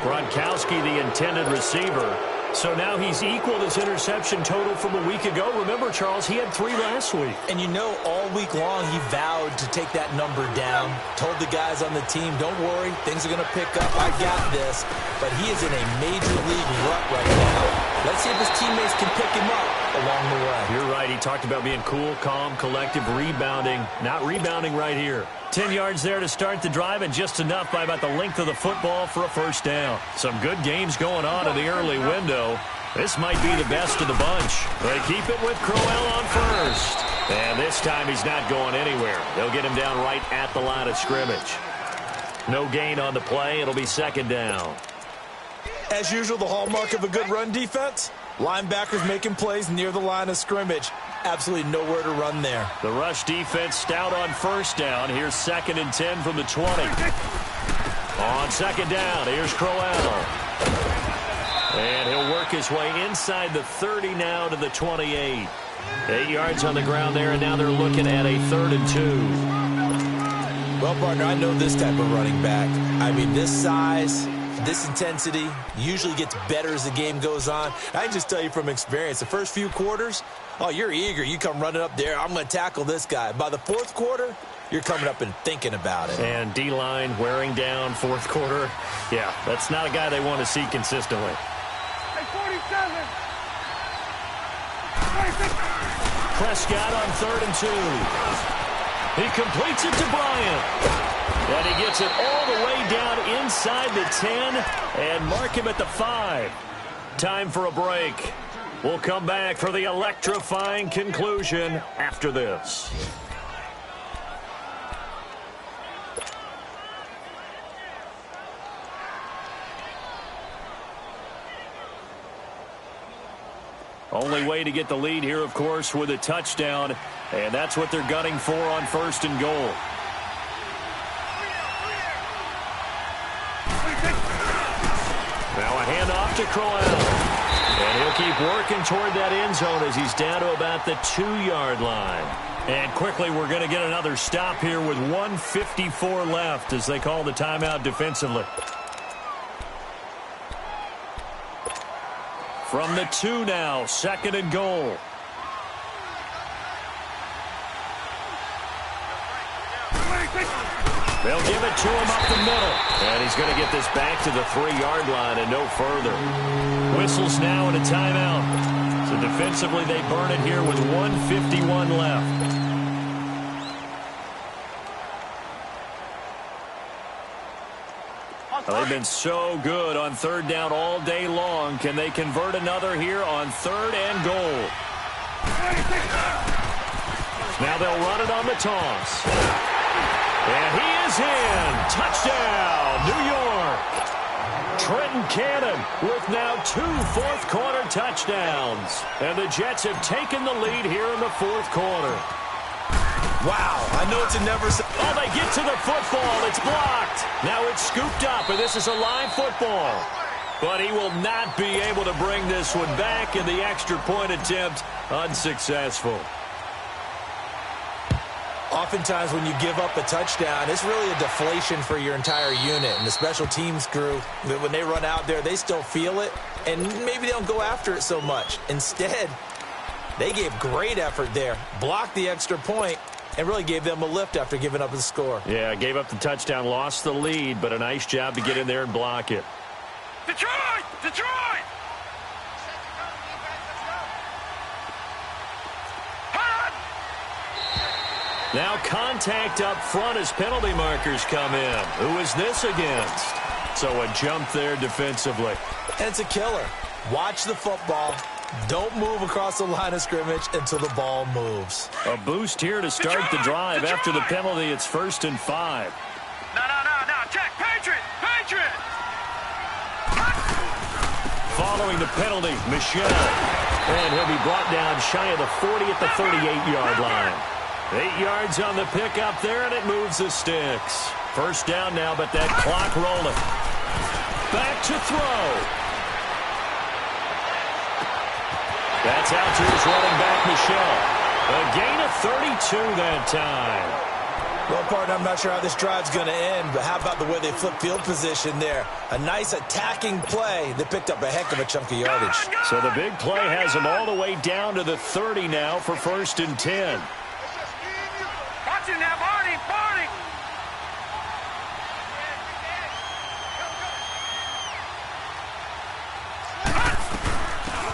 Gronkowski, the intended receiver. So now he's equaled his interception total from a week ago. Remember, Charles, he had 3 last week. And you know, all week long he vowed to take that number down. Told the guys on the team, don't worry, things are going to pick up. I got this. But he is in a major league rut right now. Let's see if his teammates can pick him up along the way. You're right. He talked about being cool, calm, collective, rebounding. Not rebounding right here. 10 yards there to start the drive, and just enough by about the length of the football for a first down. Some good games going on in the early window. This might be the best of the bunch. They keep it with Crowell on first. And this time he's not going anywhere. They'll get him down right at the line of scrimmage. No gain on the play. It'll be second down. As usual, the hallmark of a good run defense, linebackers making plays near the line of scrimmage. Absolutely nowhere to run there. The rush defense stout on first down. Here's 2nd and 10 from the 20. On second down, here's Crowell. And he'll work his way inside the 30 now to the 28. 8 yards on the ground there, and now they're looking at a 3rd and 2. Well, partner, I know this type of running back. I mean, this size, this intensity usually gets better as the game goes on. I can just tell you from experience, the first few quarters, oh, you're eager. You come running up there. I'm going to tackle this guy. By the 4th quarter, you're coming up and thinking about it. And D-line wearing down 4th quarter. Yeah, that's not a guy they want to see consistently. Hey, 47. Prescott on 3rd and 2. He completes it to Bryant. And he gets it all the way down inside the 10 and mark him at the 5. Time for a break. We'll come back for the electrifying conclusion after this. Only way to get the lead here, of course, with a touchdown. And that's what they're gunning for on 1st and goal. Now a handoff to Crowell. And he'll keep working toward that end zone as he's down to about the 2-yard line. And quickly, we're going to get another stop here with 1:54 left as they call the timeout defensively. From the 2 now, 2nd and goal. They'll give it to him up the middle. And he's going to get this back to the 3-yard line and no further. Whistles now and a timeout. So defensively, they burn it here with 1:51 left. Well, they've been so good on 3rd down all day long. Can they convert another here on 3rd and goal? Now they'll run it on the toss. And he is in. Touchdown, New York. Trenton Cannon with now 2 fourth-quarter touchdowns. And the Jets have taken the lead here in the 4th quarter. Wow, I know it's a never... Oh, they get to the football. It's blocked. Now it's scooped up, and this is a live football. But he will not be able to bring this one back, and the extra point attempt unsuccessful. Oftentimes when you give up a touchdown, it's really a deflation for your entire unit. And the special teams crew, when they run out there, they still feel it. And maybe they don't go after it so much. Instead, they gave great effort there, blocked the extra point, and really gave them a lift after giving up the score. Yeah, gave up the touchdown, lost the lead, but a nice job to get in there and block it. Detroit! Detroit! Now contact up front as penalty markers come in. Who is this against? So a jump there defensively. And it's a killer. Watch the football. Don't move across the line of scrimmage until the ball moves. A boost here to start the drive. After the penalty, it's 1st and 5. No. Check. Patriot! Patriot! Following the penalty, Michelle. And he'll be brought down shy of the 40 at the 38-yard line. 8 yards on the pickup there, and it moves the sticks. 1st down now, but that clock rolling. back to throw. That's out to his running back, Michel. A gain of 32 that time. Well, partner, I'm not sure how this drive's going to end, but how about the way they flip field position there? A nice attacking play that picked up a heck of a chunk of yardage. So the big play has them all the way down to the 30 now for 1st and 10. Watch it now, Barney, Barney.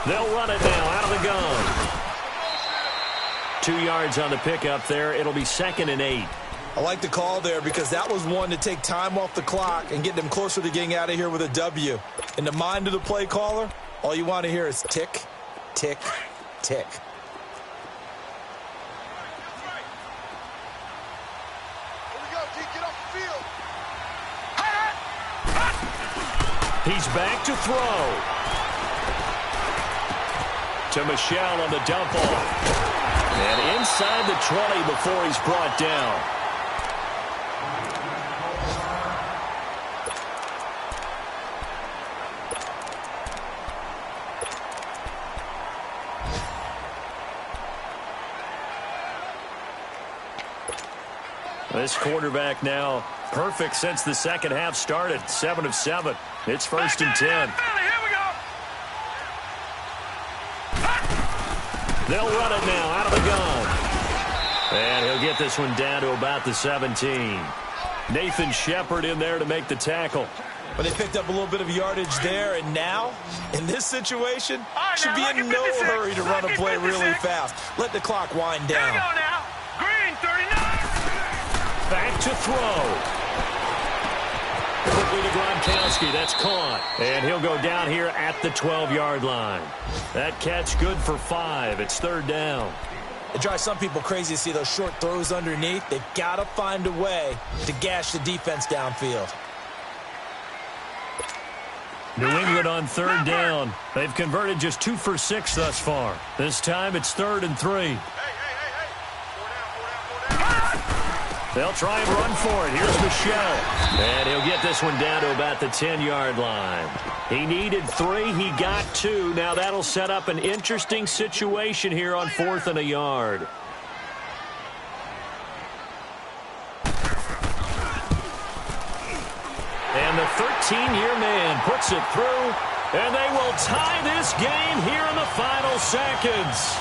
They'll run it now out of the gun. 2 yards on the pickup there. It'll be 2nd and 8. I like the call there because that was one to take time off the clock and get them closer to getting out of here with a W. In the mind of the play caller, all you want to hear is tick, tick, tick. He's back to throw. To Michel on the dump off. And inside the 20 before he's brought down. This quarterback now perfect since the second half started. 7 of 7. It's 1st and 10. Here we go. They'll run it now out of the gun. And he'll get this one down to about the 17. Nathan Shepard in there to make the tackle. But they picked up a little bit of yardage there, and now, in this situation, should be in no hurry to run a play really fast. Let the clock wind down. Here we go now. Green, 39. Back to throw. Quickly to Gronkowski. That's caught. And he'll go down here at the 12-yard line. That catch good for 5. It's 3rd down. It drives some people crazy to see those short throws underneath. They've got to find a way to gash the defense downfield. New England on 3rd down. They've converted just 2 for 6 thus far. This time it's 3rd and 3. They'll try and run for it. Here's Michel. And he'll get this one down to about the 10-yard line. He needed 3. He got 2. Now that'll set up an interesting situation here on 4th and a yard. And the 13-year man puts it through. And they will tie this game here in the final seconds.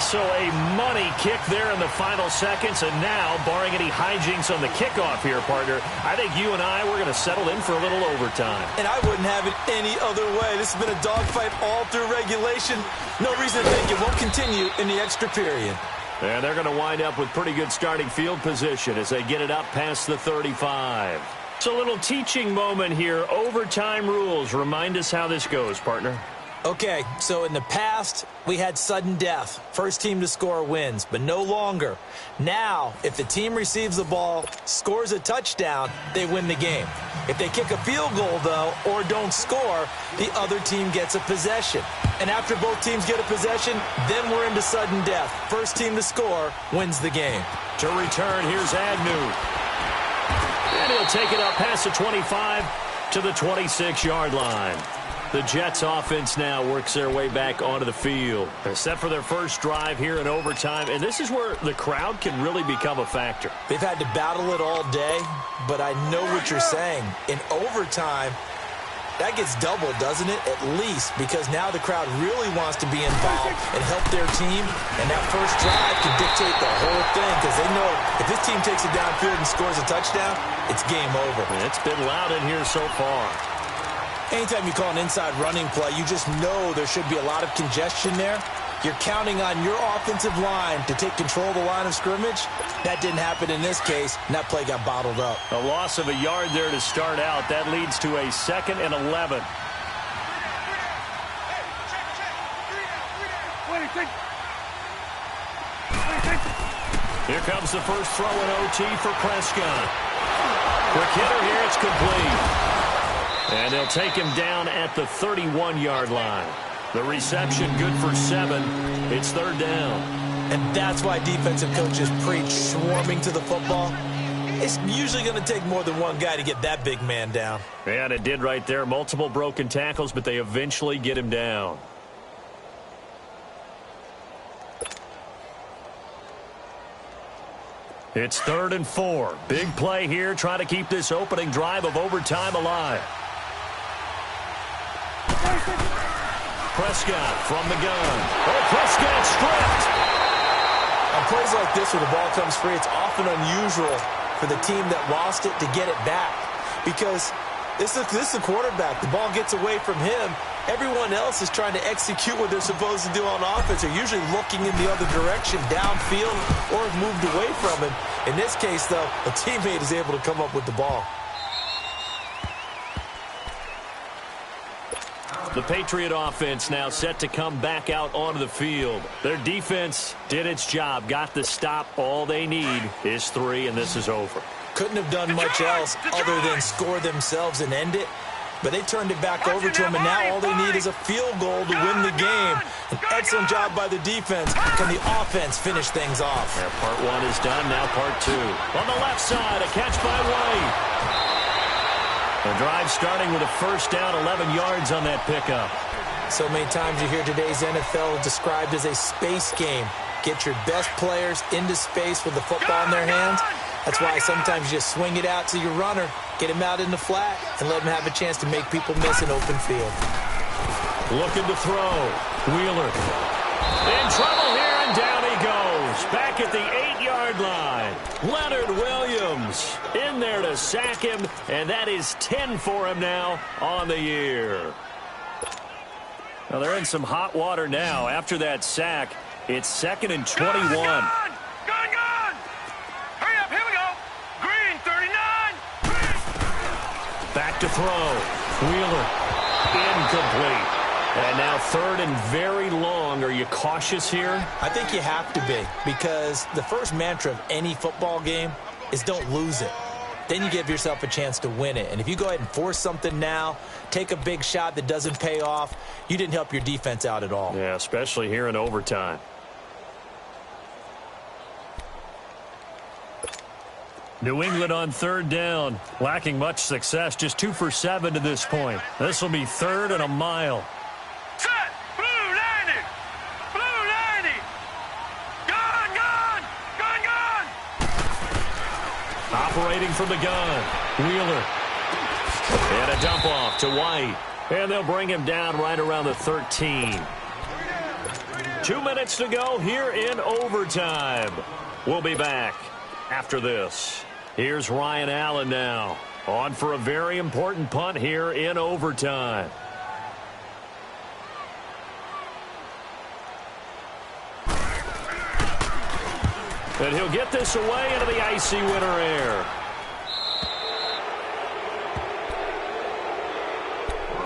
So a money kick there in the final seconds, and now, barring any hijinks on the kickoff here, partner, I think you and I, we're going to settle in for a little overtime. And I wouldn't have it any other way. This has been a dogfight all through regulation. No reason to think it won't continue in the extra period. And they're going to wind up with pretty good starting field position as they get it up past the 35. So a little teaching moment here. Overtime rules. Remind us how this goes, partner. Okay, so in the past, we had sudden death. First team to score wins, but no longer. Now, if the team receives the ball, scores a touchdown, they win the game. If they kick a field goal, though, or don't score, the other team gets a possession. And after both teams get a possession, then we're into sudden death. First team to score wins the game. To return, here's Agnew. And he'll take it up past the 25 to the 26-yard line. The Jets offense now works their way back onto the field. They're set for their first drive here in overtime, and this is where the crowd can really become a factor. They've had to battle it all day, but I know what you're saying. In overtime, that gets doubled, doesn't it? At least, because now the crowd really wants to be involved and help their team, and that first drive can dictate the whole thing because they know if this team takes it downfield and scores a touchdown, it's game over. It's been loud in here so far. Anytime you call an inside running play, you just know there should be a lot of congestion there. You're counting on your offensive line to take control of the line of scrimmage. That didn't happen in this case, and that play got bottled up. A loss of a yard there to start out. That leads to a 2nd and 11. Here comes the first throw in OT for Prescott. Quick hitter here, it's complete. And they'll take him down at the 31-yard line. The reception good for 7. It's 3rd down. And that's why defensive coaches preach swarming to the football. It's usually going to take more than one guy to get that big man down. And it did right there. Multiple broken tackles, but they eventually get him down. It's 3rd and 4. Big play here, trying to keep this opening drive of overtime alive. Prescott from the gun. Oh, Prescott stripped. On plays like this where the ball comes free, it's often unusual for the team that lost it to get it back. Because this is the quarterback. The ball gets away from him. Everyone else is trying to execute what they're supposed to do on offense. They're usually looking in the other direction, downfield, or have moved away from him. In this case, though, a teammate is able to come up with the ball. The Patriot offense now set to come back out onto the field. Their defense did its job, got the stop. All they need is 3, and this is over. Couldn't have done much else other than score themselves and end it. But they turned it back over to him, and now all they need is a field goal to win the game. An excellent job by the defense. Can the offense finish things off? Yeah, part 1 is done, now part 2. On the left side, a catch by White. The drive starting with a first down, 11 yards on that pickup. So many times you hear today's NFL described as a space game. Get your best players into space with the football in their hands. That's why sometimes you just swing it out to your runner, get him out in the flat, and let him have a chance to make people miss an open field. Looking to throw. Wheeler. In trouble here, and down he goes. Back at the 8-yard line. Leonard Williams in there to sack him, and that is 10 for him now on the year. Well, they're in some hot water now. After that sack, it's 2nd and 21. Gun! Hurry up, here we go. Green, 39. Back to throw. Wheeler. Incomplete. And now 3rd and very long. Are you cautious here? I think you have to be, because the first mantra of any football game is don't lose it. Then you give yourself a chance to win it. And if you go ahead and force something now, take a big shot that doesn't pay off, you didn't help your defense out at all. Yeah, especially here in overtime. New England on 3rd down, lacking much success, just 2 for 7 to this point. This will be 3rd and a mile. Set! Blue 90! Blue 90! Gun! Operating from the gun. Wheeler. And a dump off to White. And they'll bring him down right around the 13. 2 minutes to go here in overtime. We'll be back after this. Here's Ryan Allen now, on for a very important punt here in overtime. And he'll get this away into the icy winter air.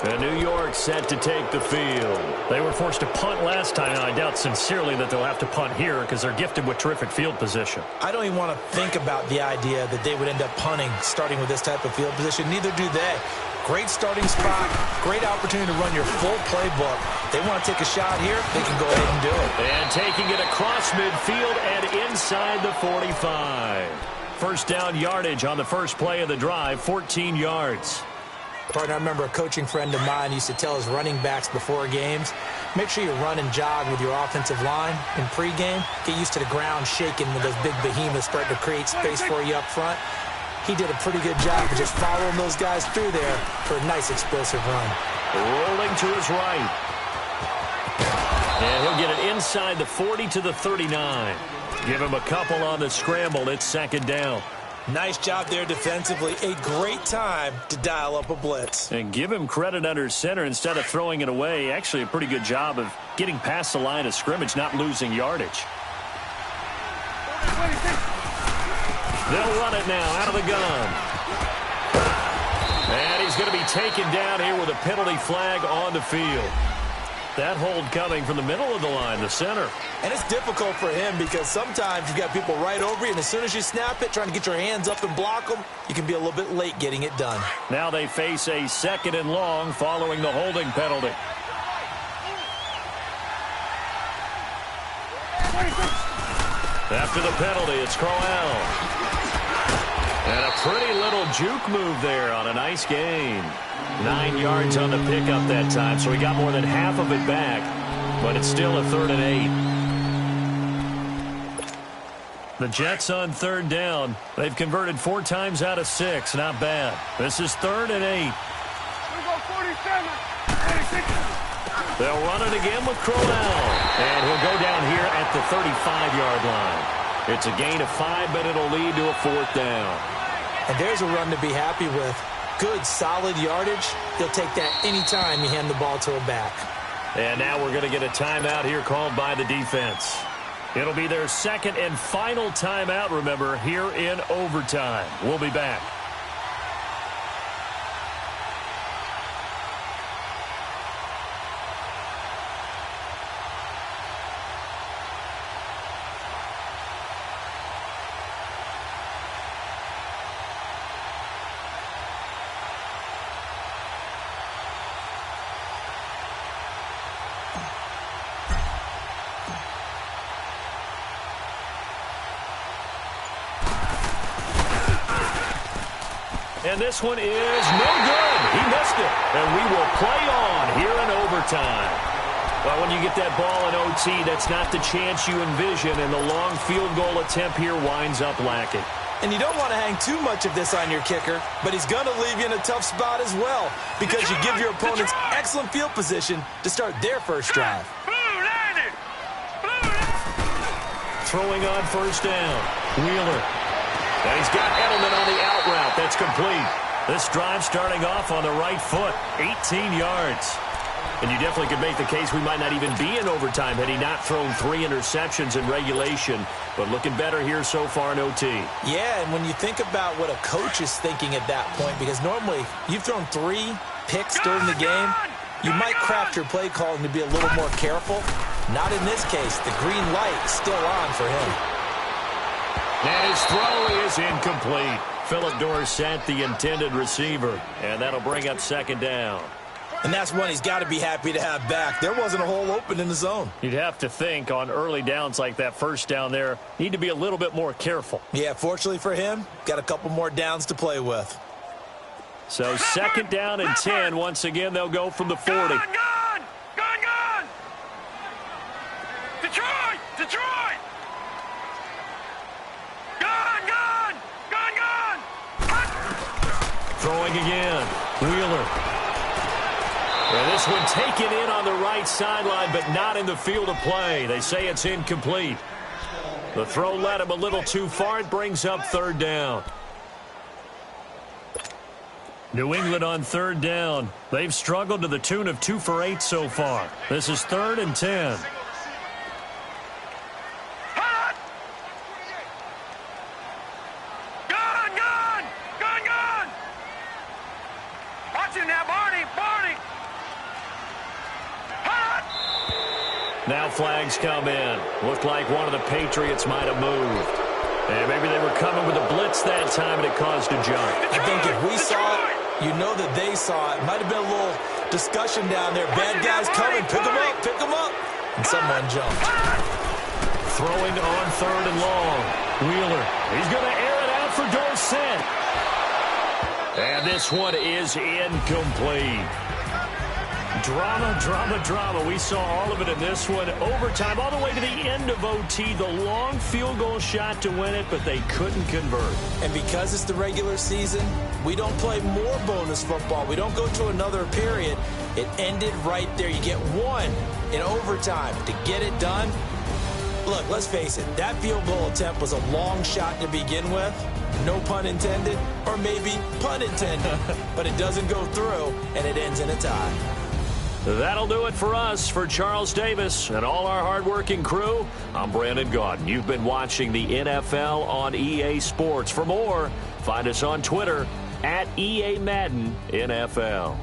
And New York set to take the field. They were forced to punt last time, and I doubt sincerely that they'll have to punt here because they're gifted with terrific field position. I don't even want to think about the idea that they would end up punting starting with this type of field position. Neither do they. Great starting spot, great opportunity to run your full playbook. They want to take a shot here, they can go ahead and do it. And taking it across midfield and inside the 45. First down yardage on the first play of the drive, 14 yards. Partner, I remember a coaching friend of mine used to tell his running backs before games, make sure you run and jog with your offensive line in pregame. Get used to the ground shaking when those big behemoths start to create space for you up front. He did a pretty good job of just following those guys through there for a nice explosive run. Rolling to his right. And he'll get it inside the 40 to the 39. Give him a couple on the scramble. It's second down. Nice job there defensively. A great time to dial up a blitz. And give him credit under center instead of throwing it away. Actually, a pretty good job of getting past the line of scrimmage, not losing yardage. They'll run it now out of the gun. And he's going to be taken down here with a penalty flag on the field. That hold coming from the middle of the line, the center. And it's difficult for him because sometimes you've got people right over you, and as soon as you snap it, trying to get your hands up and block them, you can be a little bit late getting it done. Now they face a second and long following the holding penalty. After the penalty, it's Crowell. And a pretty little juke move there on a nice gain. 9 yards on the pickup that time, so he got more than half of it back. But it's still a 3rd and 8. The Jets on 3rd down. They've converted 4 times out of 6. Not bad. This is 3rd and 8. They'll run it again with Crowell. And he'll go down here at the 35-yard line. It's a gain of 5, but it'll lead to a 4th down. And there's a run to be happy with. Good, solid yardage. He'll take that any time you hand the ball to a back. And now we're going to get a timeout here called by the defense. It'll be their 2nd and final timeout, remember, here in overtime. We'll be back. And this one is no good. He missed it. And we will play on here in overtime. Well, when you get that ball in OT, that's not the chance you envision, and the long field goal attempt here winds up lacking. And you don't want to hang too much of this on your kicker, but he's going to leave you in a tough spot as well because you give your opponents excellent field position to start their first drive. Throwing on 1st down. Wheeler. And he's got Edelman on the out route. That's complete. This drive starting off on the right foot. 18 yards. And you definitely could make the case we might not even be in overtime had he not thrown 3 interceptions in regulation. But looking better here so far in OT. Yeah, and when you think about what a coach is thinking at that point, because normally you've thrown 3 picks during the game, you might craft your play calling to be a little more careful. Not in this case. The green light is still on for him. And his throw is incomplete. Philip Dorsett, the intended receiver. And that'll bring up 2nd down. And that's one he's got to be happy to have back. There wasn't a hole open in the zone. You'd have to think on early downs like that 1st down there, need to be a little bit more careful. Yeah, fortunately for him, got a couple more downs to play with. So 2nd down and 10. Once again, they'll go from the 40. Gone! Detroit! Gone! Throwing again. Wheeler. And this one taken in on the right sideline, but not in the field of play. They say it's incomplete. The throw led him a little too far. It brings up 3rd down. New England on 3rd down. They've struggled to the tune of 2 for 8 so far. This is 3rd and 10. Now flags come in. Looked like one of the Patriots might have moved. And maybe they were coming with a blitz that time and it caused a jump. I think if we saw it, you know that they saw it. Might have been a little discussion down there. Bad guys coming. Pick them up. And someone jumped. Throwing on 3rd and long. Wheeler. He's going to air it out for Dorsett. And this one is incomplete. Drama. We saw all of it in this one. Overtime, all the way to the end of OT. The long field goal shot to win it, but they couldn't convert. And because it's the regular season, we don't play more bonus football. We don't go to another period. It ended right there. You get 1 in overtime to get it done. Look, let's face it. That field goal attempt was a long shot to begin with. No pun intended, or maybe pun intended. But it doesn't go through, and it ends in a tie. That'll do it for us. For Charles Davis and all our hardworking crew, I'm Brandon Gaudin. You've been watching the NFL on EA Sports. For more, find us on Twitter at EA Madden NFL.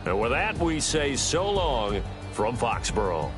And with that, we say so long from Foxborough.